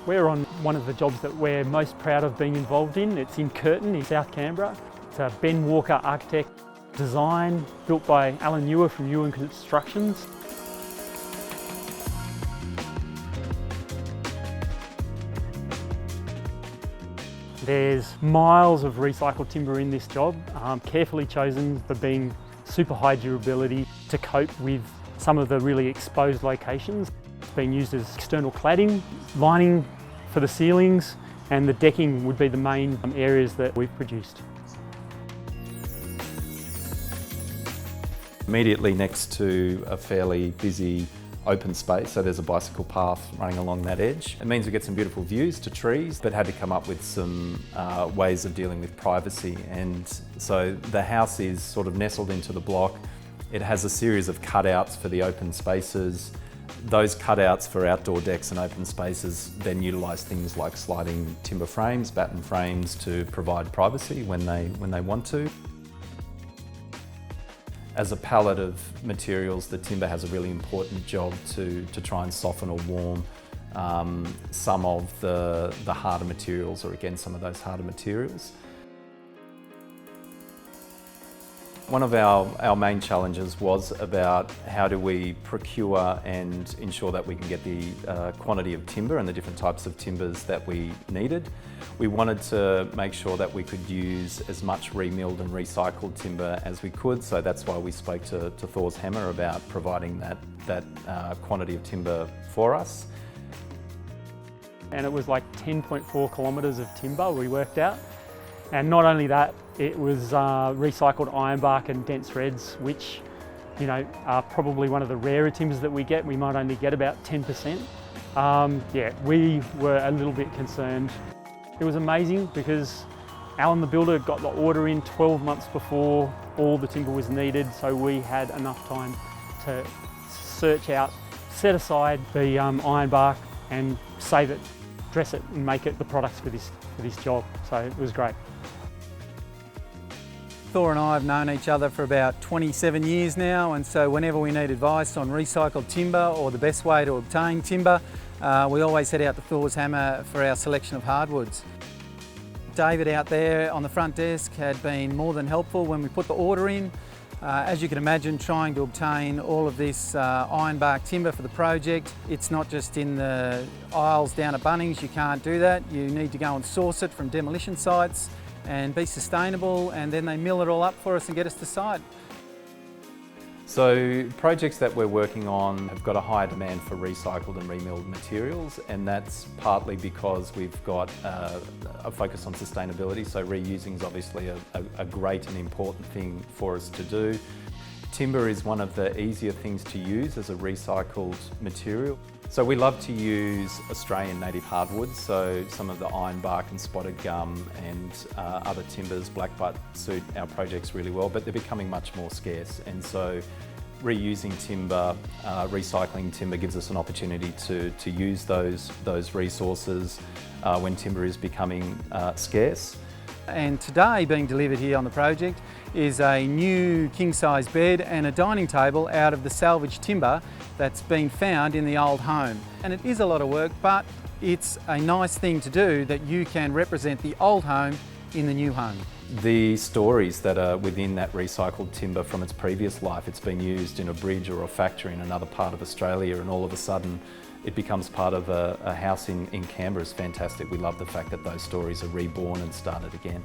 We're on one of the jobs that we're most proud of being involved in. It's in Curtin in South Canberra. It's a Ben Walker architect design built by Ewer from Ewer Constructions. There's miles of recycled timber in this job, carefully chosen for being super high durability to cope with some of the really exposed locations. It's being used as external cladding, lining for the ceilings, and the decking would be the main areas that we've produced. Immediately next to a fairly busy open space, so there's a bicycle path running along that edge. It means we get some beautiful views to trees, but had to come up with some ways of dealing with privacy. And so the house is sort of nestled into the block. It has a series of cutouts for the open spaces. Those cutouts for outdoor decks and open spaces then utilise things like sliding timber frames, batten frames to provide privacy when they want to. As a palette of materials, the timber has a really important job to try and soften or warm some of the harder materials, or again, some of those harder materials. One of our main challenges was about how do we procure and ensure that we can get the quantity of timber and the different types of timbers that we needed. We wanted to make sure that we could use as much remilled and recycled timber as we could, so that's why we spoke to Thor's Hammer about providing that quantity of timber for us. And it was like 10.4 kilometres of timber we worked out. And not only that, it was recycled ironbark and dense reds, which, you know, are probably one of the rarer timbers that we get. We might only get about 10%. Yeah, we were a little bit concerned. It was amazing because Alan the builder got the order in 12 months before all the timber was needed, so we had enough time to search out, set aside the ironbark and save it, dress it and make it the products for this job. So it was great. Thor and I have known each other for about 27 years now, and so whenever we need advice on recycled timber or the best way to obtain timber, we always head out to Thor's Hammer for our selection of hardwoods. David out there on the front desk had been more than helpful when we put the order in. As you can imagine, trying to obtain all of this ironbark timber for the project, it's not just in the aisles down at Bunnings, you can't do that. You need to go and source it from demolition sites and be sustainable, and then they mill it all up for us and get us to site. So projects that we're working on have got a higher demand for recycled and remilled materials, and that's partly because we've got a focus on sustainability, so reusing is obviously a great and important thing for us to do. Timber is one of the easier things to use as a recycled material. So we love to use Australian native hardwoods, so some of the ironbark and spotted gum and other timbers, blackbutt, suit our projects really well, but they're becoming much more scarce. And so reusing timber, recycling timber gives us an opportunity to use those resources when timber is becoming scarce. And today being delivered here on the project is a new king-size bed and a dining table out of the salvaged timber that's been found in the old home. And it is a lot of work, but it's a nice thing to do that you can represent the old home in the new home. The stories that are within that recycled timber from its previous life, it's been used in a bridge or a factory in another part of Australia, and all of a sudden it becomes part of a house in Canberra is fantastic. We love the fact that those stories are reborn and started again.